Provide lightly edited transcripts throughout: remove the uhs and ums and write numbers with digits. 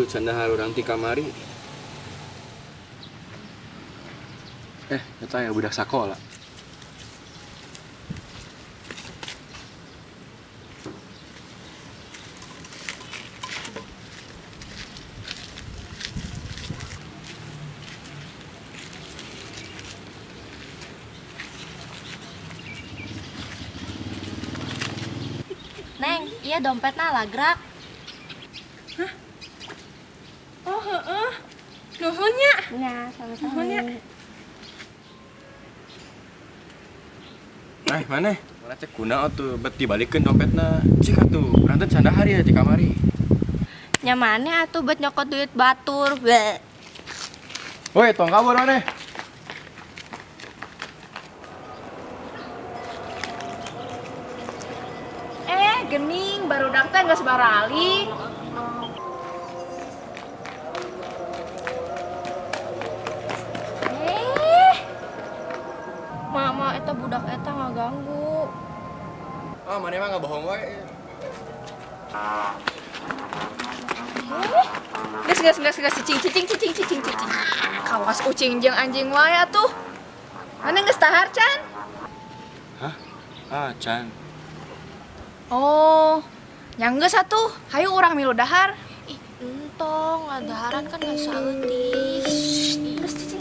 sandahar urang ti kamari. Eta ya budak sakola. Neng, iya dompetna lagrak. Hah? Oh, heeh. Nuhun nya. Ya, sama-sama. Nuhun nya. Mana? Mana cek kuna atuh bet dibalikeun dompetna. Cik atuh, urang teh sandahar ya di kamari. Nyamane atuh buat nyokot duit batur. Bleh. Woi, tong kabur maneh. Gening barudak teh geus barali. Mama eta budak eta ngaganggu. Maneh mah ngabohong wae. Geus cicing. Kawas kucing jeung anjing wae atuh. Mana geus tahar can? Hah? Can. Oh, yang geus atuh. Hayu urang milu dahar. Ih, entong, ngadaharan kan gak saeutik. Geus cicing.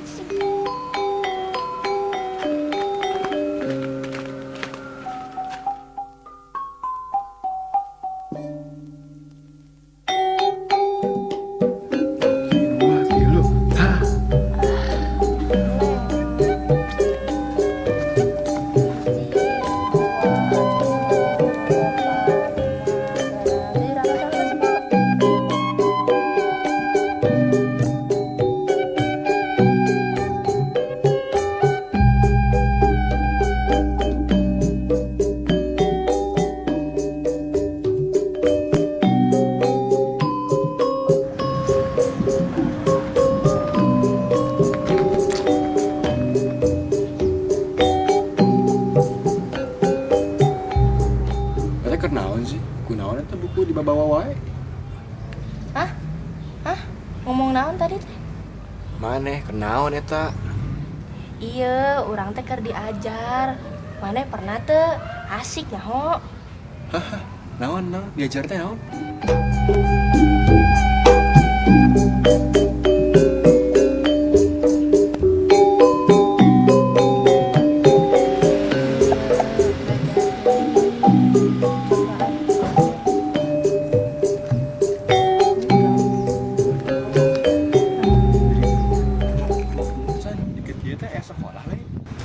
Kenaon sih? Kunaon eta buku dibawa wae? Hah? Ngomong naon tadi teh? Maneh kenaon eta? Iya, urang teh keur diajar. Maneh pernah teu asik nyaho. Naon? Diajar teh naon?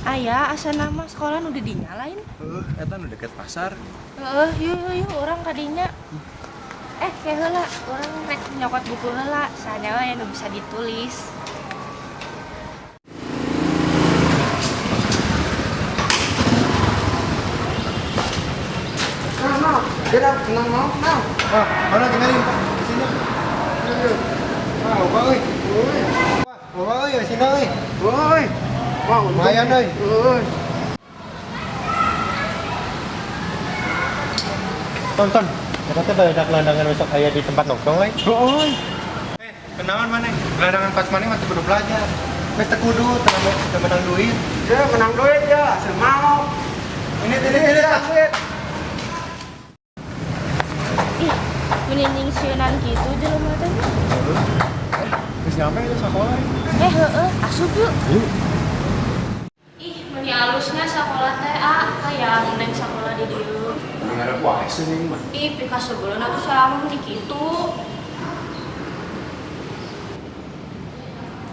Aya, asa nama sekolah nu dinyalain. Eta nu deket pasar. Yuk, orang kadinya. Kayak heula, orang rek nyokot buku heula, soalnya we nu bisa ditulis. Mana tinggalin di sini. Oba euy. Oba euy, sini euy. Euy. Wah, lumayan euy. Tonton, kita teh bae gelandangan besok aya di tempat nongkrong lain. Heuh. Kenaon maneh? Gelandangan pas maneh mah teu kudu belajar. Wes teu kudu teu menang duit. Ya, menang duit ya, semau. Ini duit. Ih, mending sieunan kitu jelema teh. Geus nyampe ya sakola. Asup yuk. Yuk. Ih, meni alusna sakola teh aya mending sakola di dieu. Ngarep wae seuning mah. Ih, pika sebelumna tuh selama meni kitu.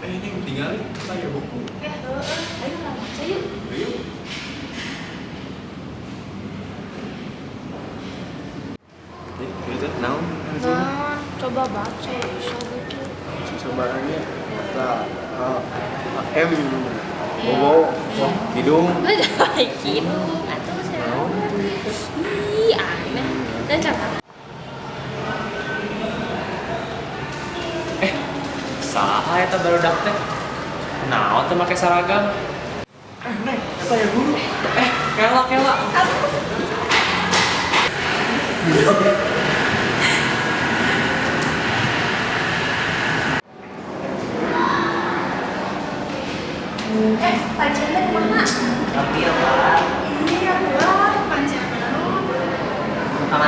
Ning tinggalin saya buku. Ayo urang baca yuk. Ayo. Itu naon? Nah, coba baca bisa gitu. Cobaannya kata M bobo hidung Baik hidung atau siapa? Ih, aneh. Dan cakap. Saha eta barudak teh? Naon teh make seragam? Neng, eta ya guru. Kela.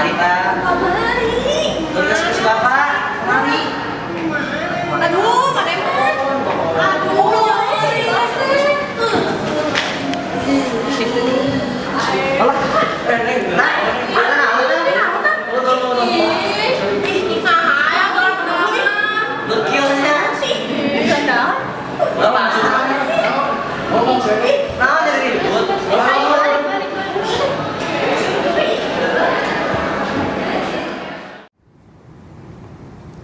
Mari Pak. Tugas kursi Bapak. Mari. Aduh, mana emang? Aduh, serius nih. Alah, nah, Berkiosnya sih. Bapak sudah. Nah, jadi ribut.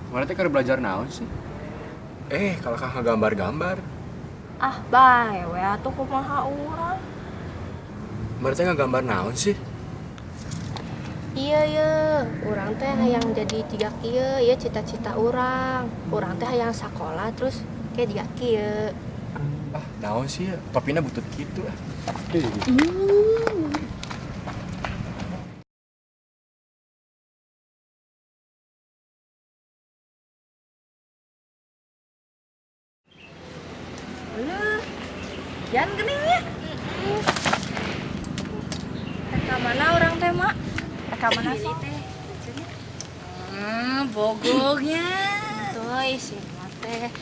Mana teh keur belajar naon sih? Kalau kakak gambar-gambar. Ah, bae we atuh kumaha urang. Mana teh ngagambar naon sih? Iya, urang teh hayang jadi tiga kieu, ieu cita-cita urang. Urang teh hayang sakola terus kayak tiga kieu. Ah, naon sih ya? Papina butut gitu ah. Jangan geningnya. Reka mana urang teh, Mak? Reka mana sih teh? Bogognya. Tuh isi mah teh.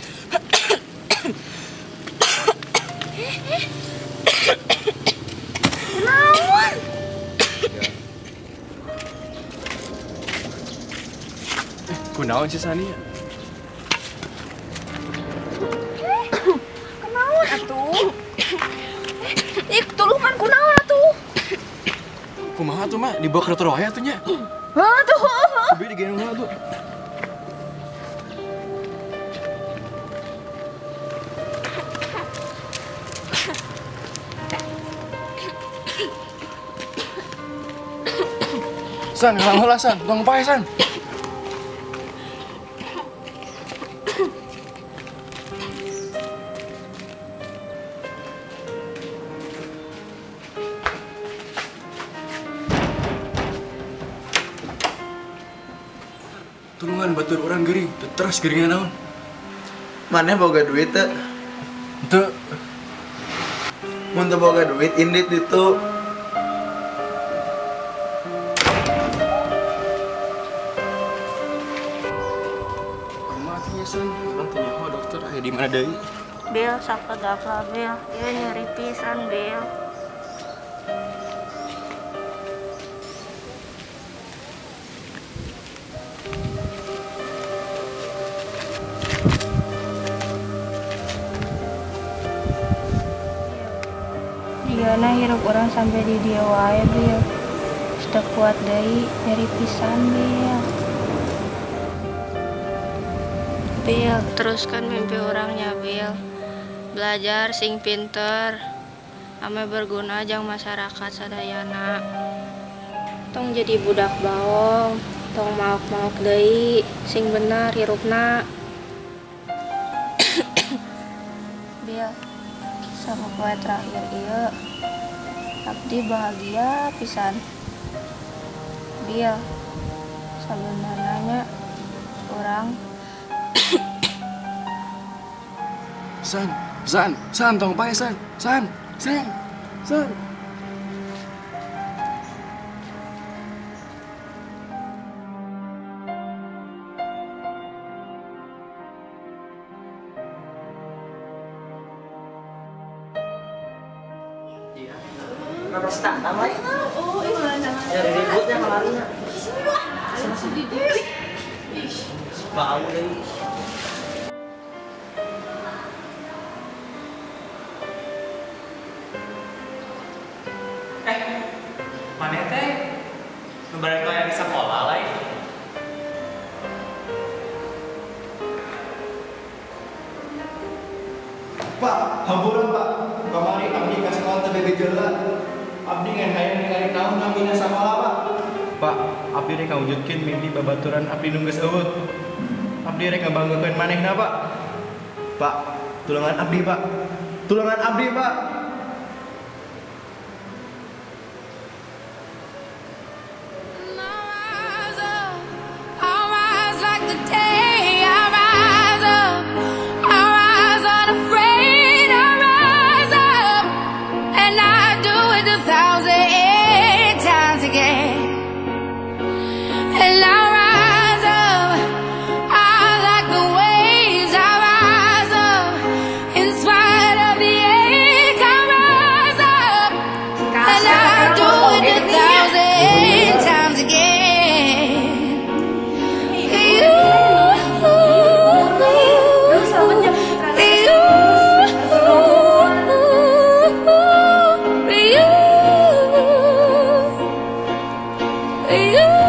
Naon? Kunaon sih Sani? Kenaon atuh? Tulukan kunaon atuh? Kumaha tuh mah dibawa ke dokter wae atuh nya. Aduh. Kubi digendong heula tuh. San, ngalang heula San, tukang pae San. Tulungan batur orang gering, terus geringan naon? Mana boga duit teh? Itu Mun teu boga duit indit itu. kumaha tuh ya San? Orang tanya oh dokter aya di mana deui? Bil sakedap lah Bil. Ieu nyeri pisan Bil. Diana hirup orang sampai di dia wae Bil. Sudah kuat deui nyeri pisan Bil. Bil, teruskan mimpi orangnya Bil. Belajar sing pinter, ame berguna jang masyarakat sadayana. Tong jadi budak baong, tong maok-maok deui, sing bener hirupna. Bil, sama poe terakhir ieu, abdi bahagia pisan. Bil, sabeunarnya orang San, tong pae San. San. Nomor start tamai. Jadi ributnya kemarinnya. Bau deh. Mana teh? Ngebalik kayak di sekolah lain. Pak, hamburan Pak. Kamari abdi ka sekolah teu gejala. Abdi ngan hayang ningali naon namina sakola Pak. Pak, abdi rek ngawujudkeun mimpi babaturan abdi nu geus eueuh. Abdi rek ngabanggakeun manehna Pak. Pak, tulungan abdi Pak. Tulungan abdi Pak. Iya.